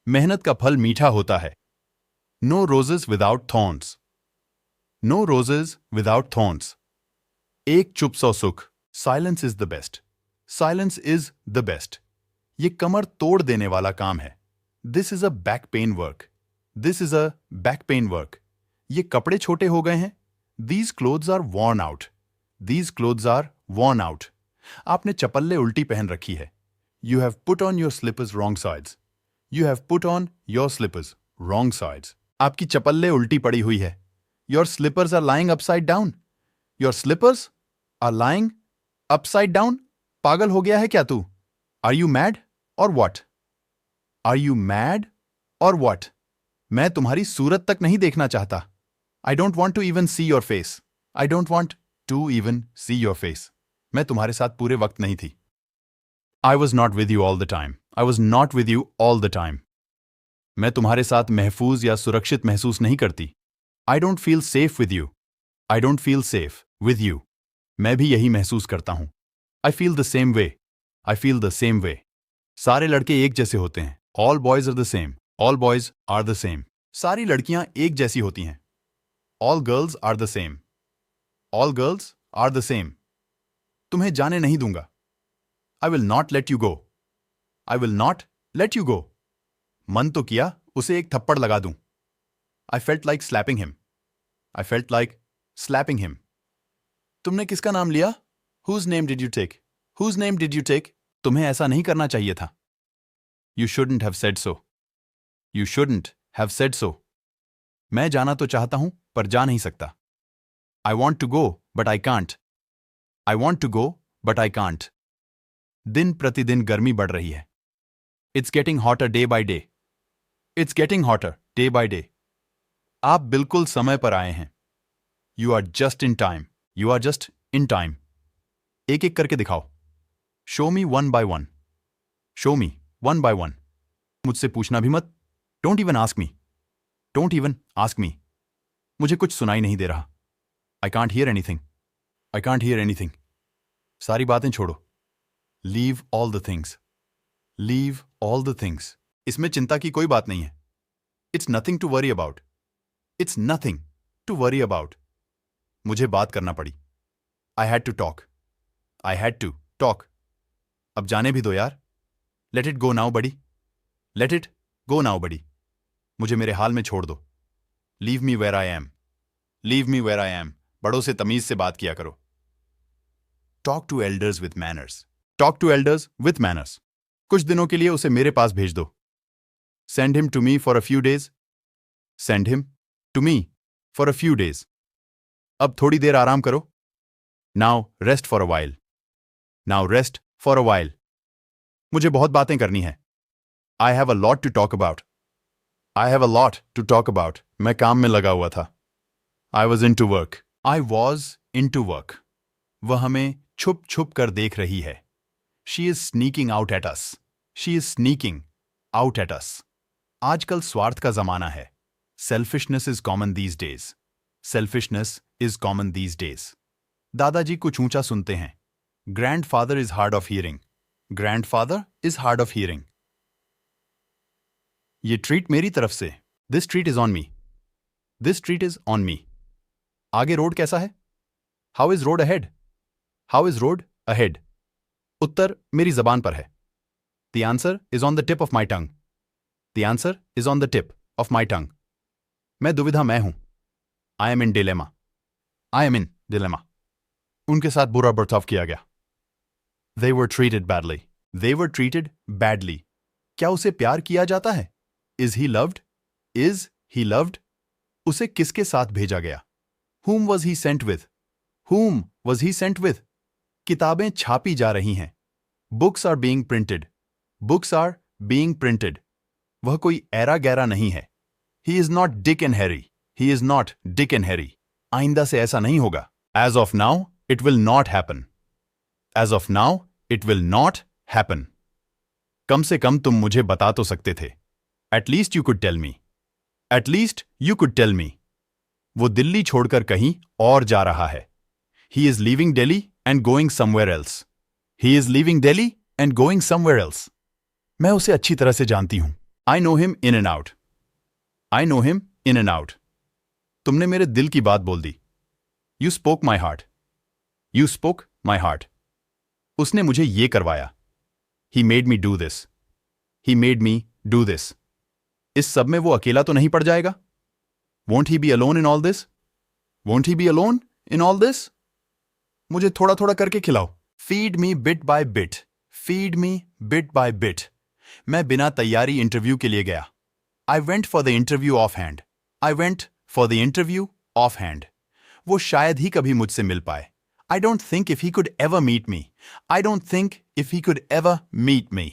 मेहनत का फल मीठा होता है। No roses without thorns. No roses without thorns. एक चुप सौ सुख। Silence is the best. Silence is the best. ये कमर तोड़ देने वाला काम है। This is a back pain work. This is a back pain work. ये कपड़े छोटे हो गए हैं। These clothes are worn out. These clothes are worn out. आपने चपल्ले उल्टी पहन रखी है। You have put on your slippers wrong sides. You have put on your slippers wrong sides. आपकी चपल्ले उल्टी पड़ी हुई है। Your slippers are lying upside down. Your slippers are lying upside down. पागल हो गया है क्या तू? Are you mad or what? Are you mad or what? मैं तुम्हारी सूरत तक नहीं देखना चाहता। I don't want to even see your face. I don't want to even see your face. मैं तुम्हारे साथ पूरे वक्त नहीं थी। I was not with you all the time. I was not with you all the time. मैं तुम्हारे साथ महफूज या सुरक्षित महसूस नहीं करती। I don't feel safe with you. I don't feel safe with you. मैं भी यही महसूस करता हूं। I feel the same way. I feel the same way. सारे लड़के एक जैसे होते हैं। All boys are the same. All boys are the same. सारी लड़कियां एक जैसी होती हैं। All girls are the same. All girls are the same. तुम्हें जाने नहीं दूंगा। I will not let you go. I will not let you go. मन तो किया उसे एक थप्पड़ लगा दूं। I felt like slapping him. I felt like slapping him. तुमने किसका नाम लिया? Whose name did you take? Whose name did you take? तुम्हें ऐसा नहीं करना चाहिए था। You shouldn't have said so. You shouldn't have said so. मैं जाना तो चाहता हूं पर जा नहीं सकता। I want to go but I can't. I want to go but I can't. दिन प्रतिदिन गर्मी बढ़ रही है। It's getting hotter day by day. It's getting hotter day by day. आप बिल्कुल समय पर आए हैं। You are just in time. You are just in time. एक एक करके दिखाओ। Show me one by one. Show me one by one. मुझसे पूछना भी मत। Don't even ask me. Don't even ask me. मुझे कुछ सुनाई नहीं दे रहा। I can't hear anything. I can't hear anything. सारी बातें छोड़ो। Leave all the things. Leave all the things. इसमें चिंता की कोई बात नहीं है। It's nothing to worry about. It's nothing to worry about. मुझे बात करना पड़ी। I had to talk. I had to talk. अब जाने भी दो यार। Let it go now buddy. Let it go now buddy. मुझे मेरे हाल में छोड़ दो। Leave me where I am. Leave me where I am. बड़ों से तमीज से बात किया करो। Talk to elders with manners. Talk to elders with manners. कुछ दिनों के लिए उसे मेरे पास भेज दो। Send him to me for a few days. Send him to me for a few days. अब थोड़ी देर आराम करो। Now rest for a while. Now rest for a while. मुझे बहुत बातें करनी है। I have a lot to talk about. I have a lot to talk about. मैं काम में लगा हुआ था। I was in to work. I was in to work. वह हमें छुप छुप कर देख रही है। She is sneaking out at us. She is sneaking out at us. आजकल स्वार्थ का जमाना है। Selfishness is common these days. Selfishness is common these days. दादाजी कुछ ऊंचा सुनते हैं। Grandfather is hard of hearing. Grandfather is hard of hearing. ये ट्रीट मेरी तरफ से। This treat is on me. This treat is on me. आगे रोड कैसा है? How is road ahead? How is road ahead? उत्तर मेरी जबान पर है। The answer is on the tip of my tongue. The answer is on the tip of my tongue. मैं दुविधा में हूं। I am in dilemma. I am in dilemma. उनके साथ बुरा बर्ताव किया गया। They were treated badly. They were treated badly. क्या उसे प्यार किया जाता है? Is he loved? Is he loved? उसे किसके साथ भेजा गया? Whom was he sent with? Whom was he sent with? किताबें छापी जा रही हैं। Books are being printed. Books are being printed. वह कोई ऐरा गैरा नहीं है। He is not Dick and Harry. He is not Dick and Harry. आइंदा से ऐसा नहीं होगा। As of now, it will not happen. As of now, it will not happen. कम से कम तुम मुझे बता तो सकते थे। At least you could tell me. At least you could tell me. वो दिल्ली छोड़कर कहीं और जा रहा है। He is leaving Delhi and going somewhere else. He is leaving Delhi and going somewhere else. मैं उसे अच्छी तरह से जानती हूं। I know him in and out. I know him in and out. तुमने मेरे दिल की बात बोल दी. You spoke my heart. You spoke my heart. उसने मुझे ये करवाया. He made me do this. He made me do this. इस सब में वो अकेला तो नहीं पड़ जाएगा? Won't he be alone in all this? Won't he be alone in all this? मुझे थोड़ा थोड़ा करके खिलाओ. Feed me bit by bit. Feed me bit by bit. मैं बिना तैयारी इंटरव्यू के लिए गया. I went for the interview offhand. I went for the interview offhand. वो शायद ही कभी मुझसे मिल पाए. I don't think if he could ever meet me. I don't think if he could ever meet me.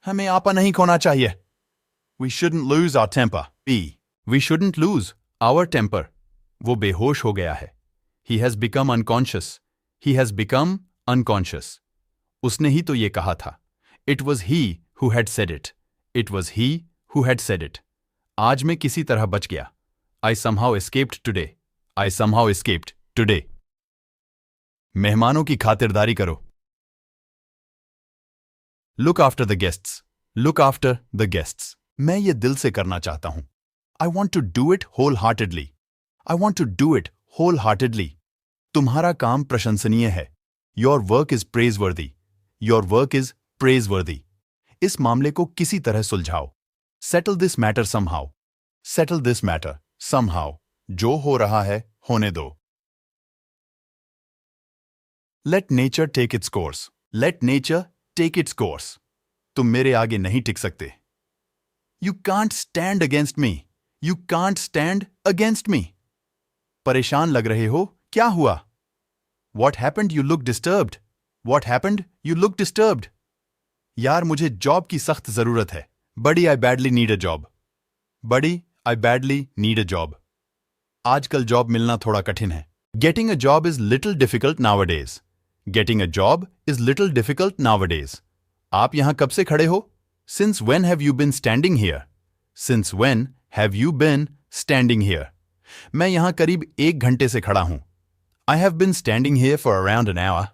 हमें आपा नहीं खोना चाहिए. We shouldn't lose our temper. B. We shouldn't lose our temper. वो बेहोश हो गया है. He has become unconscious. He has become unconscious. उसने ही तो ये कहा था. It was he who had said it. It was he who had said it. आज मैं किसी तरह बच गया. I somehow escaped today. I somehow escaped today. मेहमानों की खातिरदारी करो. Look after the guests. Look after the guests. मैं ये दिल से करना चाहता हूं. I want to do it wholeheartedly. I want to do it wholeheartedly. तुम्हारा काम प्रशंसनीय है. Your work is praiseworthy. Your work is praiseworthy. इस मामले को किसी तरह सुलझाओ. Settle this matter somehow. Settle this matter somehow. जो हो रहा है होने दो. Let nature take its course. Let nature take its course. तुम मेरे आगे नहीं टिक सकते. You can't stand against me. You can't stand against me. परेशान लग रहे हो, क्या हुआ? What happened? You look disturbed. What happened? You look disturbed. यार मुझे जॉब की सख्त जरूरत है. बड़ी I badly need a job. बड़ी I badly need a job. आजकल जॉब मिलना थोड़ा कठिन है. Getting a job is little difficult nowadays. Getting a job is little difficult nowadays. आप यहां कब से खड़े हो? Since when have you been standing here? Since when have you been standing here? मैं यहां करीब 1 घंटे से खड़ा हूं. I have been standing here for around an hour.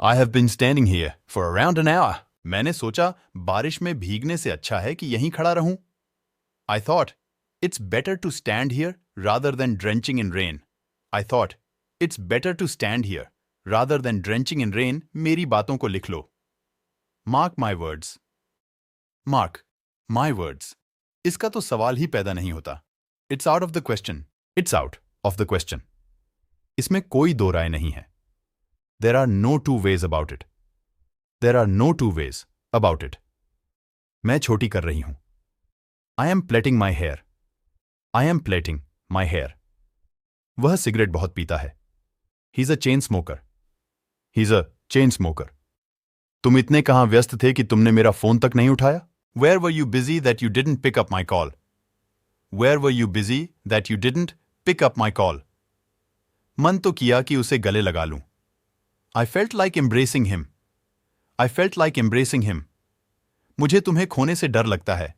I have been standing here for around an hour. मैंने सोचा बारिश में भीगने से अच्छा है कि यहीं खड़ा रहूं. I thought it's better to stand here rather than drenching in rain. I thought it's better to stand here rather than drenching in rain. मेरी बातों को लिख लो. Mark my words. Mark my words. इसका तो सवाल ही पैदा नहीं होता. It's out of the question. It's out of the question. इसमें कोई दो राय नहीं है. There are no two ways about it. There are no two ways about it. मैं छोटी कर रही हूं. I am plaiting my hair. I am plaiting my hair. वह सिगरेट बहुत पीता है. He's a chain smoker. He's a chain smoker. तुम इतने कहां व्यस्त थे कि तुमने मेरा फोन तक नहीं उठाया? Where were you busy that you didn't pick up my call? Where were you busy that you didn't pick up my call? मन तो किया कि उसे गले लगा लूं. I felt like embracing him. I felt like embracing him. मुझे तुम्हें खोने से डर लगता है.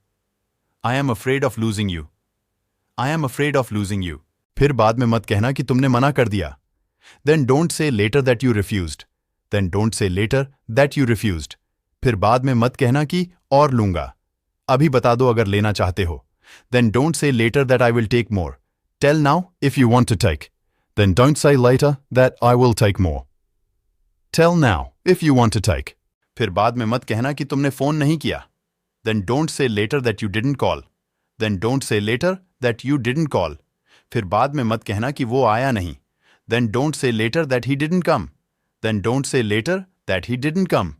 I am afraid of losing you. I am afraid of losing you. फिर बाद में मत कहना कि तुमने मना कर दिया. Then don't say later that you refused. Then don't say later that you refused. फिर बाद में मत कहना कि और लूंगा. अभी बता दो अगर लेना चाहते हो. Then don't say later that I will take more. Tell now if you want to take. Then don't say later that I will take more. Tell now if you want to take. फिर बाद में मत कहना कि तुमने phone नहीं किया. Then don't say later that you didn't call. Then don't say later that you didn't call. फिर बाद में मत कहना कि वो आया नहीं. Then don't say later that he didn't come. Then don't say later that he didn't come.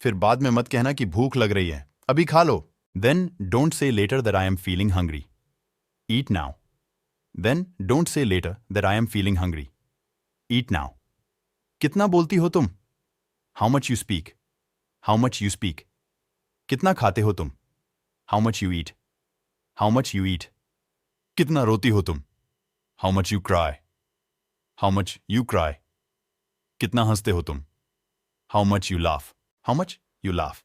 फिर बाद में मत कहना कि भूख लग रही है. अभी खा लो. Then don't say later that I am feeling hungry. Eat now. Then don't say later that I am feeling hungry. Eat now. कितना बोलती हो तुम? How much you speak. How much you speak. कितना खाते हो तुम? How much you eat. How much you eat. कितना रोती हो तुम? How much you cry. How much you cry. कितना हंसते हो तुम? How much you laugh. How much you laugh.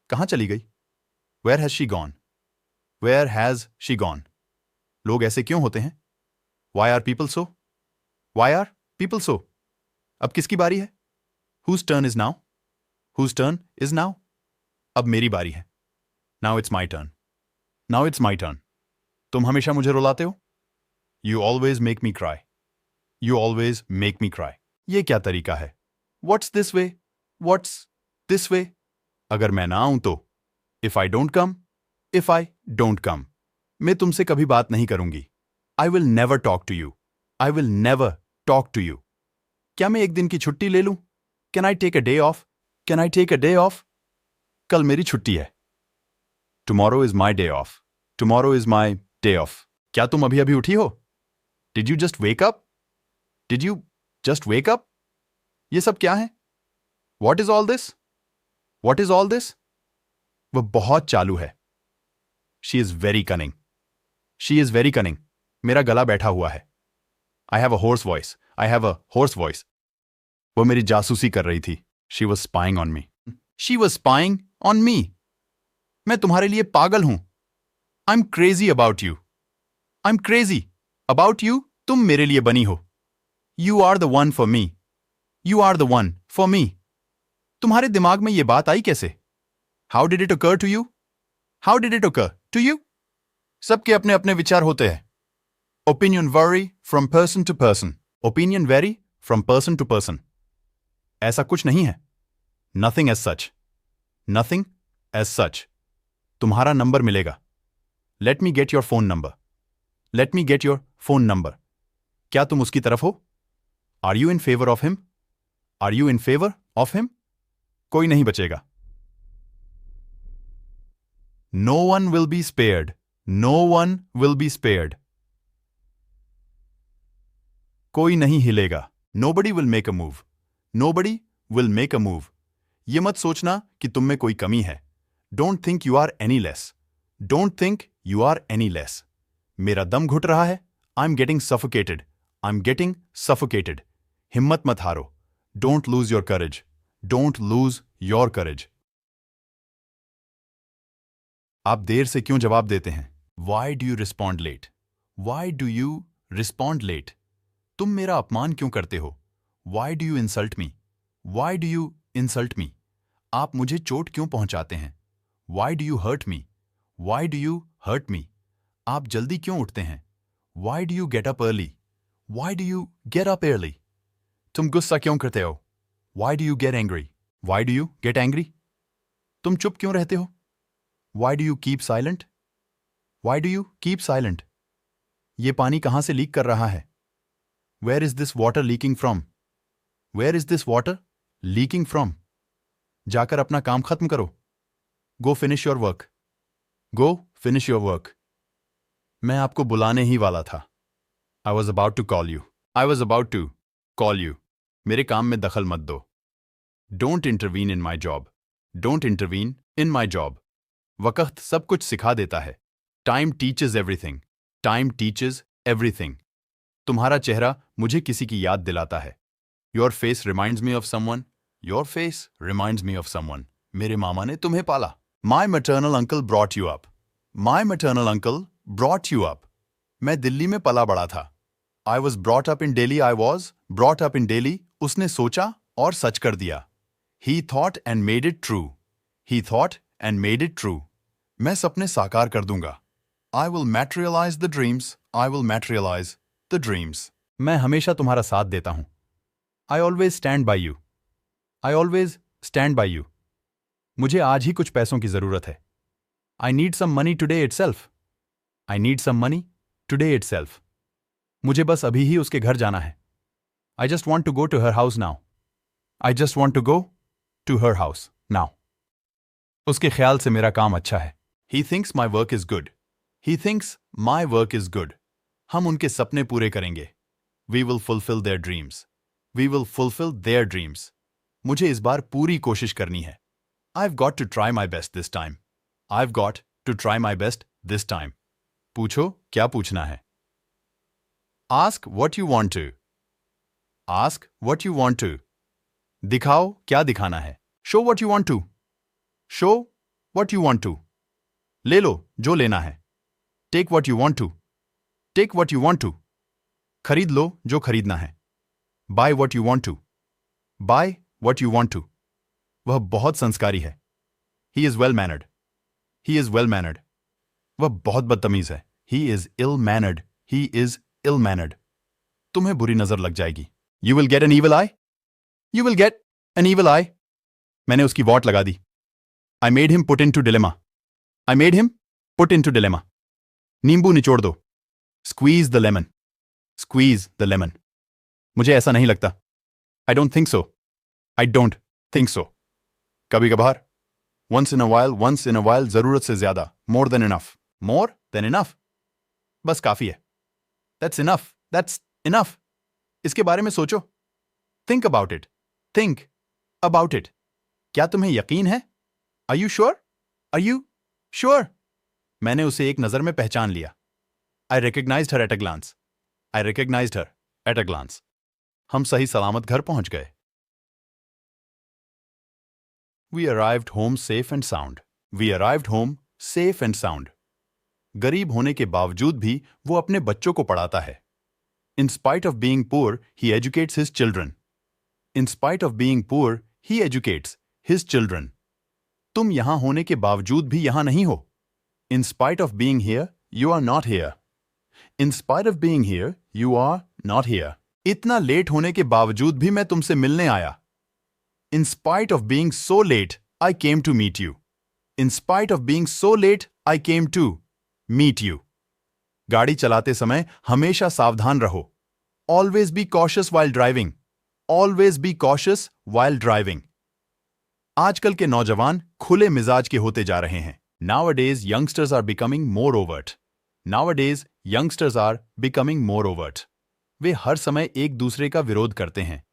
कहाँ चली गई? Where has she gone? Where has she gone? लोग ऐसे क्यों होते हैं? Why are people so? Why are people so? अब किसकी बारी है? Whose turn is now? Whose turn is now? अब मेरी बारी है. Now it's my turn. Now it's my turn. तुम हमेशा मुझे रुलाते हो. You always make me cry. You always make me cry. ये क्या तरीका है? What's this way? What's this way? अगर मैं ना आऊं तो If I don't come, if I don't come, मैं तुमसे कभी बात नहीं करूंगी. I will never talk to you. I will never talk to you. क्या मैं एक दिन की छुट्टी ले लूं? Can I take a day off? Can I take a day off? कल मेरी छुट्टी है. Tomorrow is my day off. Tomorrow is my day off. क्या तुम अभी अभी उठी हो? Did you just wake up? Did you just wake up? ये सब क्या है? What is all this? What is all this? वह बहुत चालू है. She is very cunning. She is very cunning. मेरा गला बैठा हुआ है. I have a hoarse voice. I have a hoarse voice. वह मेरी जासूसी कर रही थी. She was spying on me. She was spying on me. मैं तुम्हारे लिए पागल हूं. I'm crazy about you. I'm crazy about you. तुम मेरे लिए बनी हो. You are the one for me. You are the one for me. तुम्हारे दिमाग में ये बात आई कैसे? How did it occur to you? How did it occur to you? सबके अपने अपने विचार होते हैं. Opinion vary from person to person. Opinion vary from person to person. ऐसा कुछ नहीं है. Nothing as such. Nothing as such. तुम्हारा नंबर मिलेगा. Let me get your phone number. Let me get your phone number. क्या तुम उसकी तरफ हो? Are you in favor of him? Are you in favor of him? कोई नहीं बचेगा. No one will be spared. No one will be spared. कोई नहीं हिलेगा. Nobody will make a move. Nobody will make a move. ये मत सोचना कि तुम में कोई कमी है. Don't think you are any less. Don't think you are any less. मेरा दम घुट रहा है. I'm getting suffocated. I'm getting suffocated. हिम्मत मत हारो. Don't lose your courage. Don't lose your courage. आप देर से क्यों जवाब देते हैं? Why do you respond late? Why do you respond late? तुम मेरा अपमान क्यों करते हो? Why do you insult me? Why do you insult me? आप मुझे चोट क्यों पहुंचाते हैं? Why do you hurt me? Why do you hurt me? आप जल्दी क्यों उठते हैं? Why do you get up early? Why do you get up early? तुम गुस्सा क्यों करते हो? Why do you get angry? Why do you get angry? तुम चुप क्यों रहते हो? Why do you keep silent? Why do you keep silent? ये पानी कहाँ से लीक कर रहा है? Where is this water leaking from? Where is this water leaking from? जाकर अपना काम खत्म करो. Go finish your work. Go finish your work. मैं आपको बुलाने ही वाला था. I was about to call you. I was about to call you. मेरे काम में दखल मत दो. Don't intervene in my job. Don't intervene in my job. वक्त सब कुछ सिखा देता है. Time teaches everything. Time teaches everything. तुम्हारा चेहरा मुझे किसी की याद दिलाता है. Your face reminds me of someone. Your face reminds me of someone. मेरे मामा ने तुम्हें पाला. My maternal uncle brought you up. My maternal uncle brought you up. मैं दिल्ली में पला बड़ा था. I was brought up in Delhi. I was brought up in Delhi. उसने सोचा और सच कर दिया. He thought and made it true. He thought and made it true. मैं सपने साकार कर दूंगा. I will materialize the dreams. I will materialize the dreams. मैं हमेशा तुम्हारा साथ देता हूं. I always stand by you. I always stand by you. मुझे आज ही कुछ पैसों की जरूरत है. I need some money today itself. I need some money today itself. मुझे बस अभी ही उसके घर जाना है. I just want to go to her house now. I just want to go to her house now. उसके ख्याल से मेरा काम अच्छा है. He thinks my work is good. He thinks my work is good. हम उनके सपने पूरे करेंगे. We will fulfill their dreams. We will fulfill their dreams. मुझे इस बार पूरी कोशिश करनी है. I've got to try my best this time. I've got to try my best this time. पूछो क्या पूछना है. Ask what you want to. Ask what you want to. दिखाओ क्या दिखाना है. Show what you want to. Show what you want to. ले लो जो लेना है. Take what you want to. Take what you want to. खरीद लो जो खरीदना है. Buy what you want to. Buy what you want to. वह बहुत संस्कारी है. He is well mannered. He is well mannered. वह बहुत बदतमीज है। He is ill mannered. He is ill mannered. तुम्हें बुरी नजर लग जाएगी। You will get an evil eye. You will get an evil eye. मैंने उसकी वॉट लगा दी। I made him put into dilemma. I made him put into dilemma. नींबू निचोड़ दो। Squeeze the lemon. Squeeze the lemon. मुझे ऐसा नहीं लगता। आई don't think so. I don't think so. कभी कभार, वंस इन अ वाइल, जरूरत से ज्यादा, more than enough. More than enough, बस काफी है। That's enough, that's enough. इसके बारे में सोचो। Think about it. Think about it. क्या तुम्हें यकीन है? Are you sure? Are you sure? मैंने उसे एक नजर में पहचान लिया। I recognised her at a glance. I recognised her at a glance. हम सही सलामत घर पहुंच गए। We arrived home safe and sound. We arrived home safe and sound. गरीब होने के बावजूद भी वो अपने बच्चों को पढ़ाता है। In spite of being poor, he educates his children. In spite of being poor, he educates his children. तुम यहां होने के बावजूद भी यहां नहीं हो। In spite of being here, you are not here. In spite of being here, you are not here. इतना लेट होने के बावजूद भी मैं तुमसे मिलने आया। In spite of being so late, I came to meet you. In spite of being so late, I came to meet you. गाड़ी चलाते समय हमेशा सावधान रहो। Always be cautious while driving. Always be cautious while driving. आजकल के नौजवान खुले मिजाज के होते जा रहे हैं। Nowadays, youngsters are becoming more overt. Nowadays, youngsters are becoming more overt. वे हर समय एक दूसरे का विरोध करते हैं।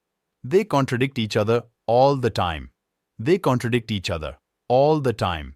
They contradict each other all the time. They contradict each other all the time.